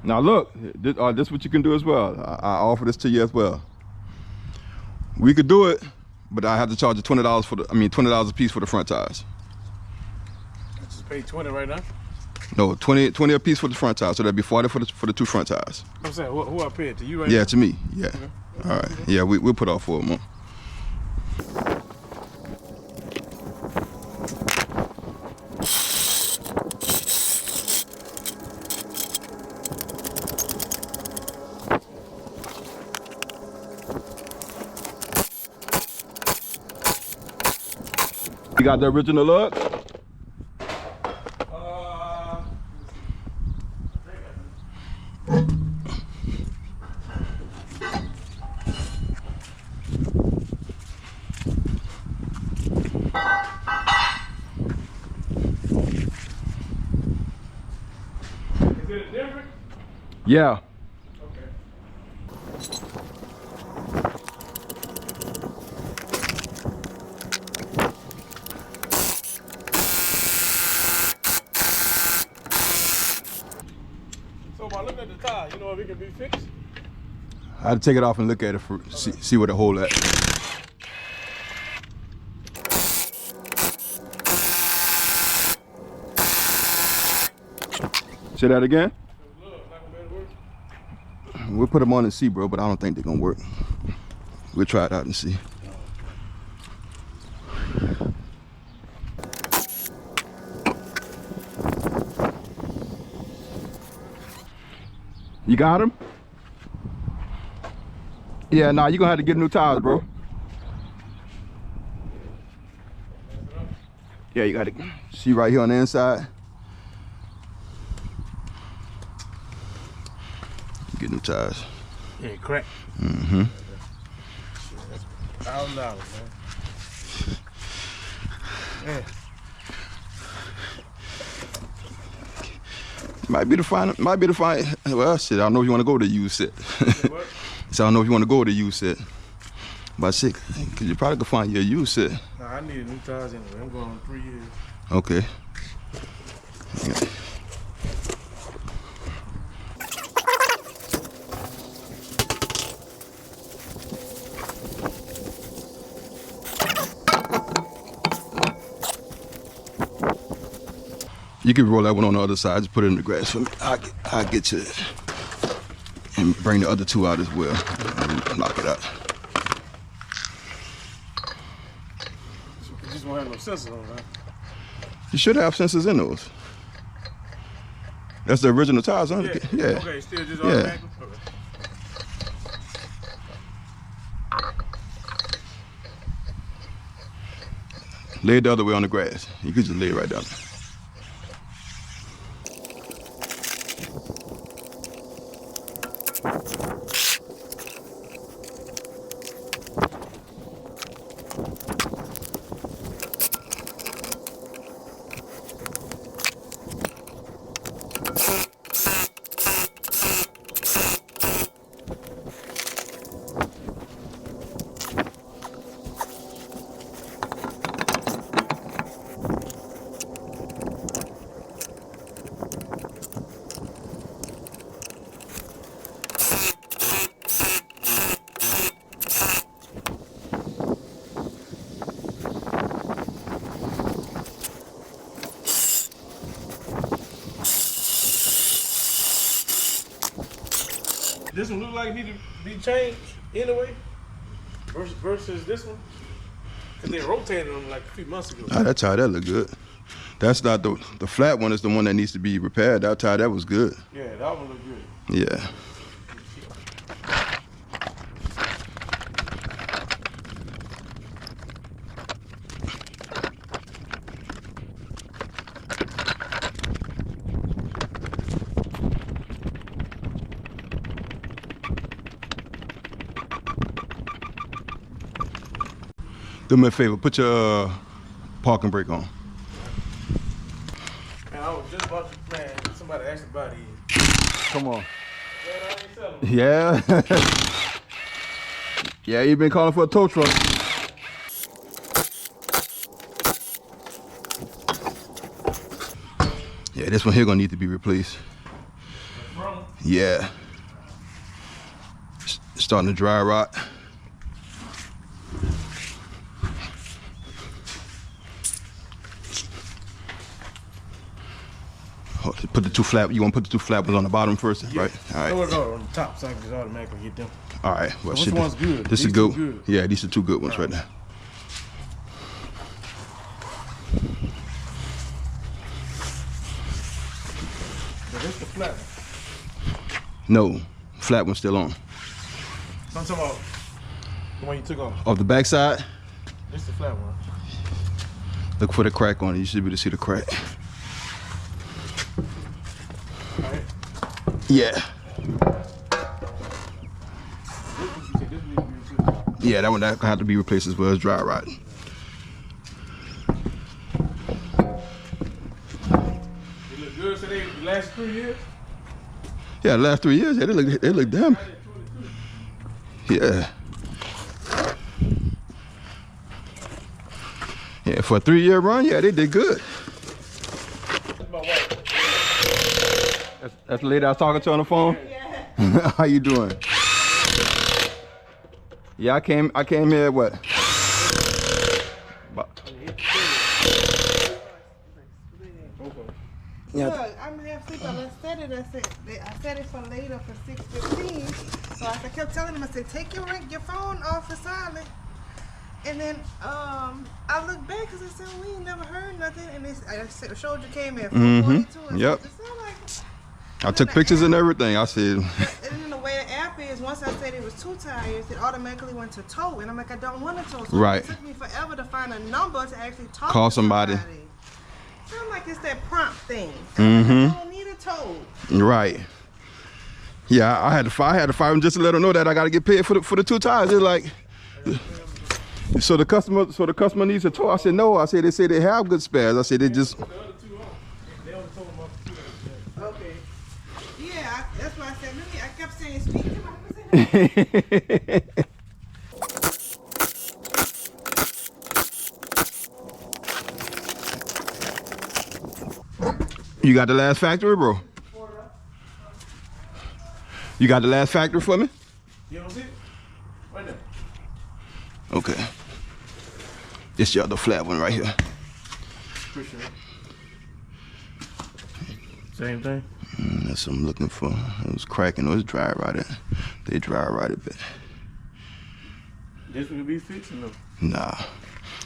Now look, this is what you can do as well. I offer this to you as well. We could do it, but I have to charge you $20 for the, I mean $20 a piece for the front tires. I just paid 20 right now? No, 20 a piece for the front tires, so that'd be 40 for the 2 front tires. I'm saying, who I paid, to you right now? Yeah, to me, yeah. Okay. All right, yeah, we'll put off for a month. You got the original lug? Is it different? Yeah. Okay. So by looking at the tire, you know if it can be fixed? I had to take it off and look at it for see where the hole at. Say that again? We'll put them on and see, bro, but I don't think they're gonna work. We'll try it out and see. You got them? Yeah, nah, you're gonna have to get new tires, bro. Yeah, you gotta see right here on the inside. Get new tires. Yeah, correct. Mm-hmm. $1,000, man. Yeah. Might be the fine. Well, shit, I don't know if you want to go to used set. What? So I don't know if you want to go to used set. But shit, cause you probably could find your used set. Nah, I need new tires anyway. I'm going on 3 years. Okay. Yeah. You can roll that one on the other side, just put it in the grass for me. I'll get to it. And bring the other 2 out as well. Knock it out. You just won't have no sensors on that. You should have sensors in those. That's the original tires, huh? Yeah. Yeah. Okay, still just Yeah. automatically? Okay. Lay it the other way on the grass. You could just lay it right down. This one look like it need to be changed anyway versus this one? Because they rotated them like a few months ago. Ah, that tire, that look good. That's not the flat one is the one that needs to be repaired. That tire, that was good. Yeah, that one look good. Yeah. Do me a favor, put your parking brake on. Man, I was just about to plan. Somebody asked about these. Come on. Man, I ain't selling them. Yeah. Yeah, you've been calling for a tow truck. Yeah, this one here gonna need to be replaced. Yeah. Starting to dry rot. Put the two flat. You want to put the two flat ones on the bottom first, yeah. Right? All right. No, on the top, so I can just automatically get them. All right. Well, so which one's good? This is good. Yeah, these are two good ones right now. So this the flat one? No, flat one's still on. So I'm talking about the one you took off. Off the back side? This the flat one. Look for the crack on it. You should be able to see the crack. All right. Yeah. Yeah, that one that have to be replaced as well as dry rot. It look good. So they last 3 years. Yeah, the last 3 years. Yeah, they look damn. Yeah. Yeah, for a 3-year run, yeah, they did good. That's the lady I was talking to on the phone. Yeah. How you doing? Yeah, I came here what? Yeah. Look, I'm half asleep. I set it for later for 6:15. So I kept telling him, I said, take your phone off the silent. And then I looked back because I said, we ain't never heard nothing. And I showed you came at 4:42. Yep. I took pictures and everything. I said. And then the way the app is, once I said it was 2 tires, it automatically went to tow. And I'm like, I don't want to tow. So right. It took me forever to find a number to actually talk Call to somebody. So I'm like, it's that prompt thing. Mm-hmm. I don't need a tow. Right. Yeah, I had to fire him just to let him know that I got to get paid for the 2 tires. It's like, so the customer needs a tow. I said no. I said they say they have good spares. I said they just. Okay. Yeah, that's why I said. I kept saying speak to him. You got the last factory, bro? You got the last factory for me? You don't see it? Right there. Okay. This the other flat one right here. Appreciate it. Same thing? That's what I'm looking for. It was cracking. It was dry rotted. They dry rotted a bit. This would be fixing them? Nah.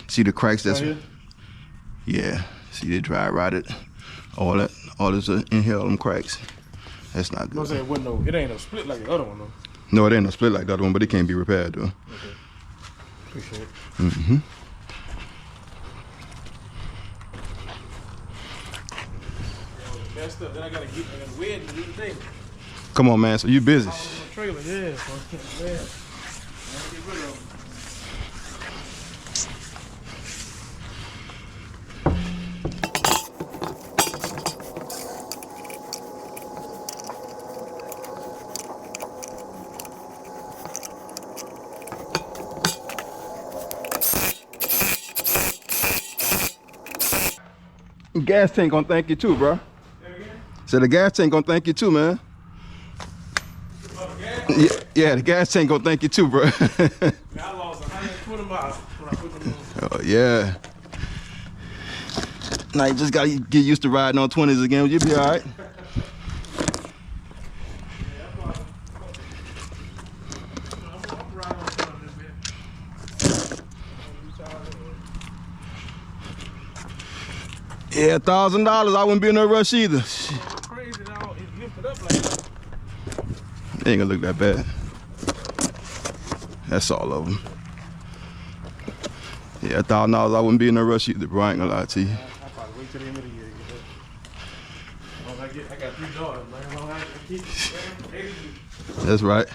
See the cracks? That's right here? Yeah. See they dry rotted. All this in here, all them cracks. That's not good. I'm saying it ain't no split like the other one though. No, it ain't no split like the other one, but it can't be repaired though. Okay. Appreciate it. Mm-hmm. Messed up. Then I gotta wed and leave the table. Come on, man. So you busy? I was on the trailer, yeah. So I can't get rid of them. Gas tank gonna thank you too, bro. So the gas tank gonna thank you too, man. Yeah, the gas tank gonna thank you too, bro. I lost 120 miles when I put them on. Oh yeah. Now you just gotta get used to riding on 20s again. You'll be all right. Yeah, $1,000. I wouldn't be in no rush either. Crazy now, it lifted up like that. It ain't gonna look that bad. That's all of them. Yeah, $1,000. I wouldn't be in no rush either, bro. I ain't gonna lie to you. I'll probably wait till the end of the year to get that. I got 3 daughters, man. I keep That's right.